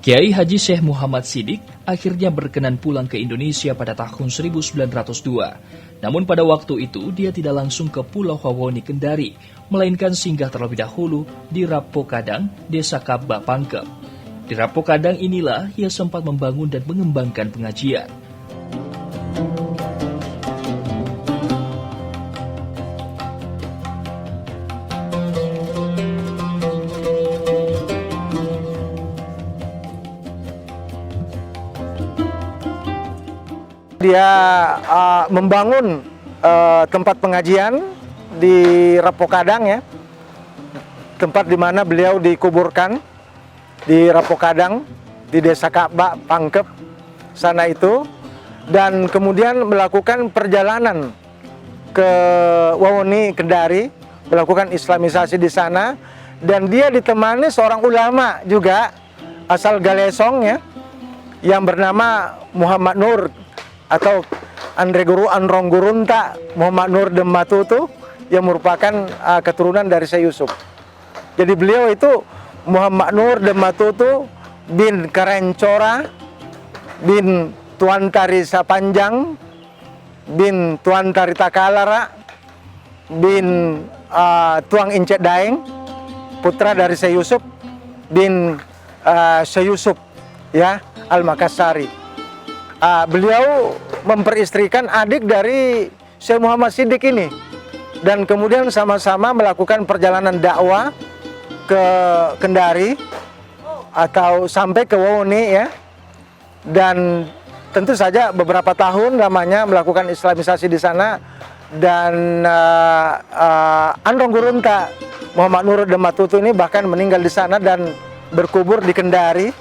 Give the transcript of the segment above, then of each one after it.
Kiai Haji Syekh Muhammad Siddiq akhirnya berkenan pulang ke Indonesia pada tahun 1902. Namun pada waktu itu dia tidak langsung ke Pulau Wawoni Kendari, melainkan singgah terlebih dahulu di Rapokadang, Desa Kabah Pangkep. Di Rapokadang inilah ia sempat membangun dan mengembangkan pengajian. Dia membangun tempat pengajian di Rapokadang ya, tempat di mana beliau dikuburkan di Rapokadang di Desa Kabah Pangkep sana itu, dan kemudian melakukan perjalanan ke Wawoni Kendari, melakukan islamisasi di sana, dan dia ditemani seorang ulama juga asal Galesong ya, yang bernama Muhammad Nur atau Andre Guru Anrong Gurunta Muhammad Nur Dematutu, yang merupakan keturunan dari Syekh Yusuf. Jadi beliau itu Muhammad Nur Dematutu bin Karencora bin Tuan Tari Sapanjang bin Tuan Tari Takalara bin Tuang Incet Daeng, putra dari Syekh Yusuf bin Syekh Yusuf ya Al-Makassari. Beliau memperistrikan adik dari Syekh Muhammad Siddiq ini, dan kemudian sama-sama melakukan perjalanan dakwah ke Kendari atau sampai ke Wawoni ya, dan tentu saja beberapa tahun lamanya melakukan islamisasi di sana. Dan Anrong Gurunta Muhammad Nur Dematutu ini bahkan meninggal di sana dan berkubur di Kendari,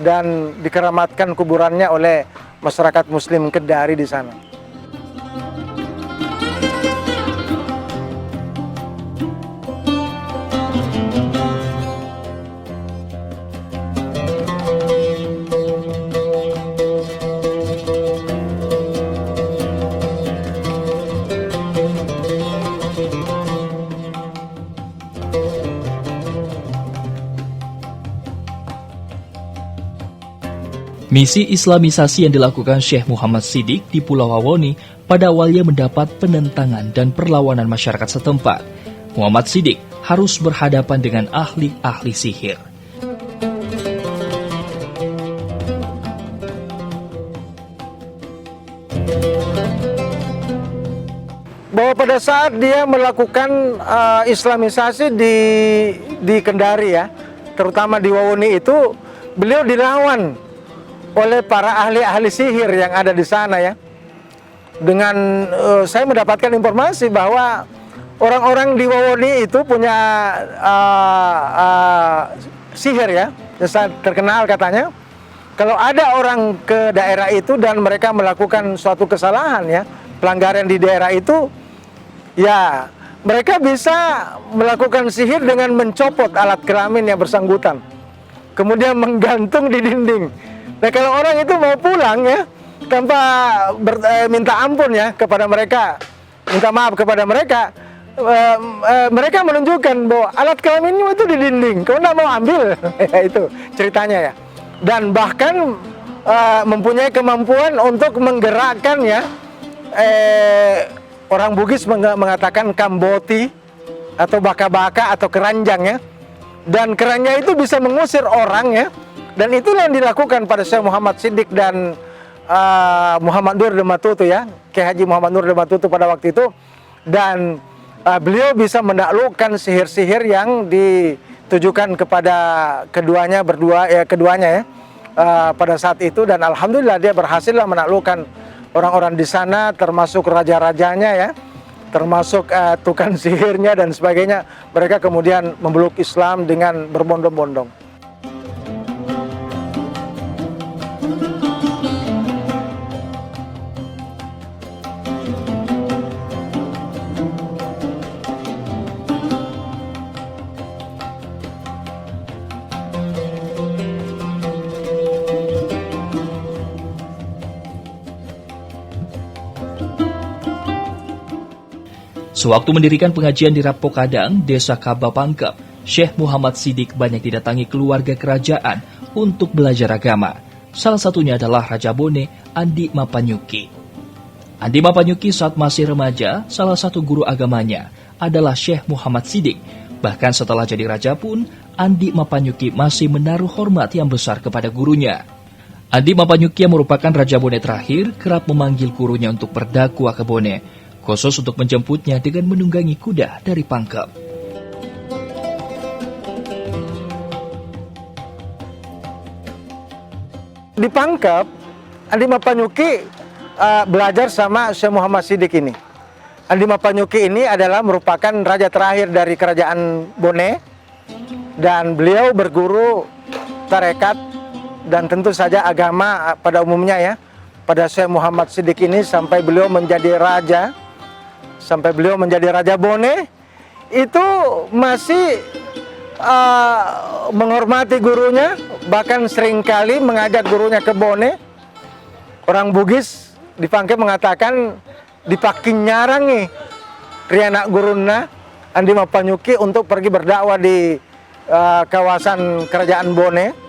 dan dikeramatkan kuburannya oleh masyarakat Muslim Kendari di sana. Misi islamisasi yang dilakukan Syekh Muhammad Siddiq di Pulau Wawoni pada awalnya mendapat penentangan dan perlawanan masyarakat setempat. Muhammad Siddiq harus berhadapan dengan ahli-ahli sihir. Bahwa pada saat dia melakukan islamisasi di Kendari ya, terutama di Wawoni itu, beliau dilawan oleh para ahli-ahli sihir yang ada di sana ya. Dengan saya mendapatkan informasi bahwa orang-orang di Wawoni itu punya sihir ya, yang sangat terkenal katanya. Kalau ada orang ke daerah itu dan mereka melakukan suatu kesalahan ya, pelanggaran di daerah itu, ya mereka bisa melakukan sihir dengan mencopot alat kelamin yang bersangkutan, kemudian menggantung di dinding. Nah kalau orang itu mau pulang ya, tanpa minta ampun ya kepada mereka, minta maaf kepada mereka, mereka menunjukkan bahwa alat kelaminnya itu di dinding, kau tidak mau ambil. Itu ceritanya ya. Dan bahkan mempunyai kemampuan untuk menggerakkan ya, orang Bugis mengatakan kamboti atau baka-baka atau keranjang ya, dan keranjang itu bisa mengusir orang ya. Dan itulah yang dilakukan pada Syekh Muhammad Siddiq dan Muhammad Nur Dematutu ya, Kiai Haji Muhammad Nur Dematutu pada waktu itu. Dan beliau bisa menaklukkan sihir-sihir yang ditujukan kepada keduanya ya, pada saat itu. Dan alhamdulillah dia berhasil menaklukkan orang-orang di sana, termasuk raja-rajanya ya, termasuk tukang sihirnya dan sebagainya. Mereka kemudian memeluk Islam dengan berbondong-bondong. Sewaktu mendirikan pengajian di Rapokadang, Desa Kaba Pangkep, Syekh Muhammad Siddiq banyak didatangi keluarga kerajaan untuk belajar agama. Salah satunya adalah Raja Bone, Andi Mapanyuki. Andi Mapanyuki saat masih remaja, salah satu guru agamanya adalah Syekh Muhammad Siddiq. Bahkan setelah jadi raja pun, Andi Mapanyuki masih menaruh hormat yang besar kepada gurunya. Andi Mapanyuki yang merupakan Raja Bone terakhir kerap memanggil gurunya untuk berdakwah ke Bone, khusus untuk menjemputnya dengan menunggangi kuda dari Pangkep. Di Pangkep, Andi Mapanyuki belajar sama Syekh Muhammad Siddiq ini. Andi Mapanyuki ini adalah merupakan raja terakhir dari kerajaan Bone, dan beliau berguru tarekat dan tentu saja agama pada umumnya ya, pada Syekh Muhammad Siddiq ini sampai beliau menjadi raja, sampai beliau menjadi Raja Bone, itu masih menghormati gurunya, bahkan seringkali mengajak gurunya ke Bone. Orang Bugis di Pangkep mengatakan dipakin nyarangi rianak guruna Andi Mapanyuki untuk pergi berdakwah di kawasan kerajaan Bone.